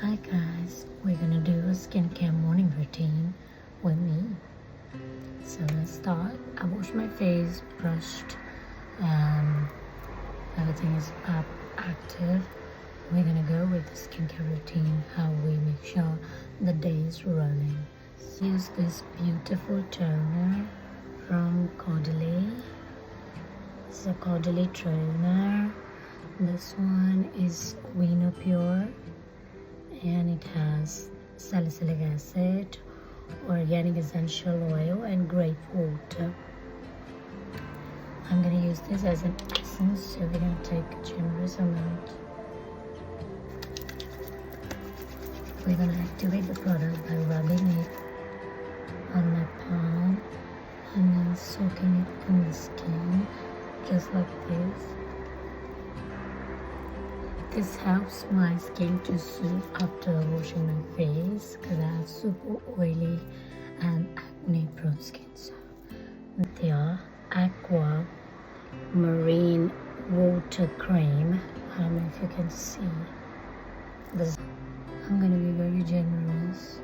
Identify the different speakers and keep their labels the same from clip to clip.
Speaker 1: Hi guys, we're gonna do a skincare morning routine with me. So let's start. I washed my face, brushed, and everything is up active. We're gonna go with the skincare routine, how we make sure the day is running. So use this beautiful toner from Caudalie. It's a Caudalie toner. This one is Vino Pure, and it has salicylic acid, organic essential oil, and grape water. I'm going to use this as an essence, so we're going to take a generous amount. We're going to activate the product by rubbing it on my palm and then soaking it in the skin, just like this. This helps my skin to soothe after washing my face because I have super oily and acne prone skin. So they are Aqua Marine Water Cream. I don't know if you can see this. I'm going to be very generous.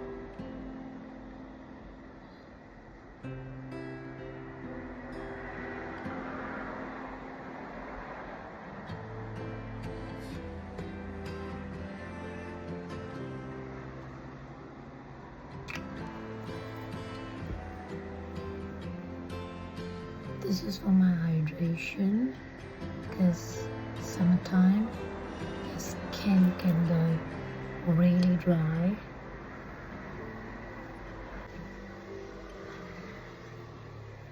Speaker 1: This is for my hydration because summertime your skin can go really dry.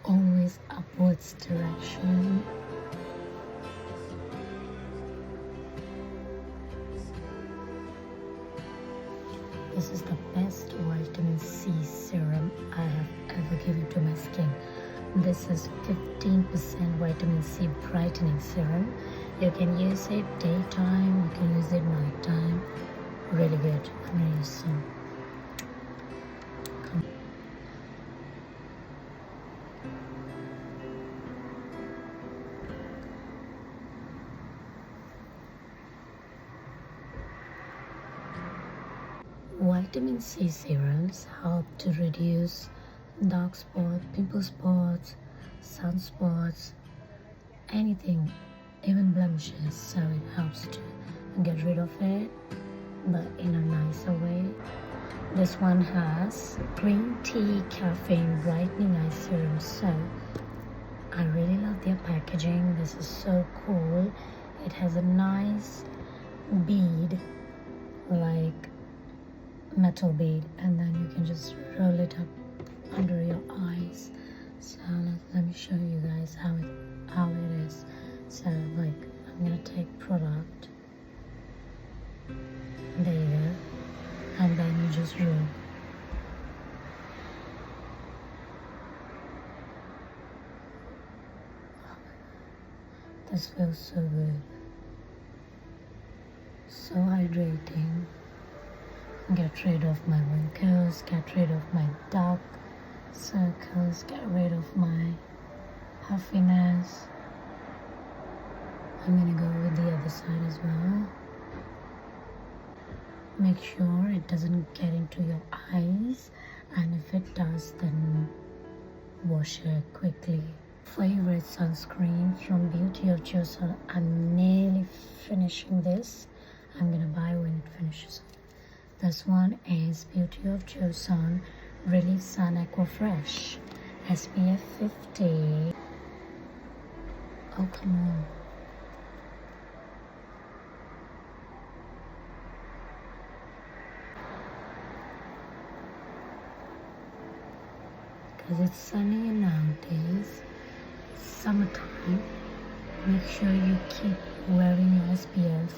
Speaker 1: Always upwards direction. This is the best vitamin C serum I have ever given to my skin. This is 15% vitamin C brightening serum. You can use it daytime, you can use it nighttime. Really good. I'm gonna use some. Vitamin C serums help to reduce dark spots, pimple spots, sunspots, anything, even blemishes. So it helps to get rid of it, but in a nicer way. This one has green tea caffeine brightening eye serum. So I really love their packaging. This is so cool. It has a nice bead, like metal bead, and then you can just roll it up under your eyes. So let me show you guys how it is. So like, I'm gonna take product, there you go, and then you just roll. This feels so good, so hydrating. Get rid of my wrinkles, get rid of my dark circles, get rid of my puffiness. I'm gonna go with the other side as well. Make sure it doesn't get into your eyes, and if it does, then wash it quickly. Favorite sunscreen from Beauty of Joseon. I'm nearly finishing this. I'm gonna buy when it finishes. This one is Beauty of Joseon Relief Sun Aqua Fresh SPF 50. Oh, come on. Because it's sunny nowadays, it's summertime. Make sure you keep wearing your SPF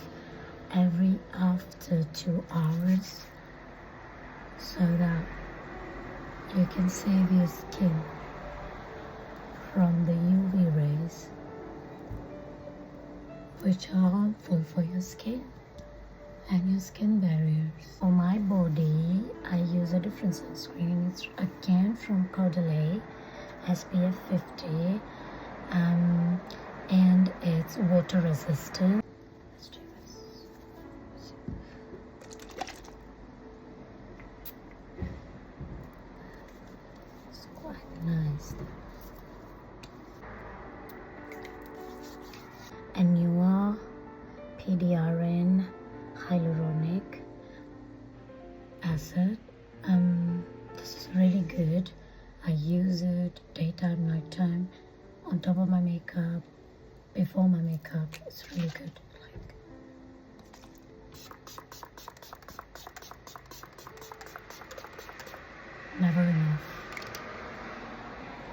Speaker 1: every after 2 hours so that you can save your skin from the UV rays, which are harmful for your skin and your skin barriers. For my body, I use a different sunscreen. It's again from Caudalie, SPF 50, and it's water resistant. hyaluronic acid. This is really good. I use it daytime, nighttime, on top of my makeup, before my makeup. It's really good. Like, never enough.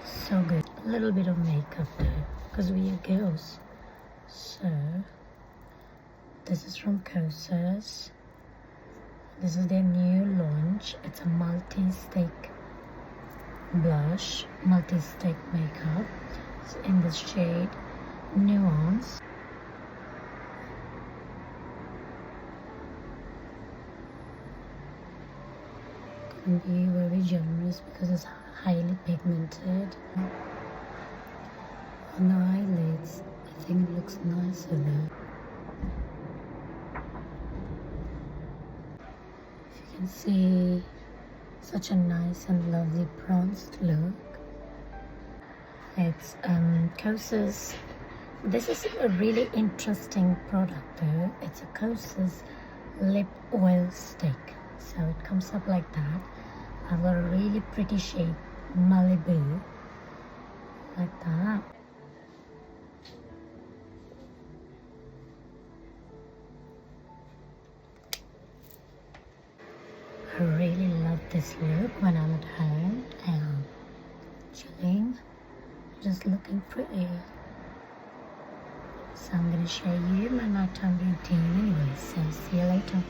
Speaker 1: So good. A little bit of makeup though, because we are girls. So this is from Kosas. This is their new launch. It's a multi-stick blush, multi-stick makeup. It's in the shade Nuance. Can be very generous because it's highly pigmented. On the eyelids, I think it looks nicer though. If you can see, such a nice and lovely bronzed look. It's Kosas. This is a really interesting product though. It's a Kosas lip oil stick. So it comes up like that. I've got a really pretty shade, Malibu, like that. I really love this look when I'm at home and chilling, just looking pretty. So I'm going to show you my nighttime routine anyway, so see you later.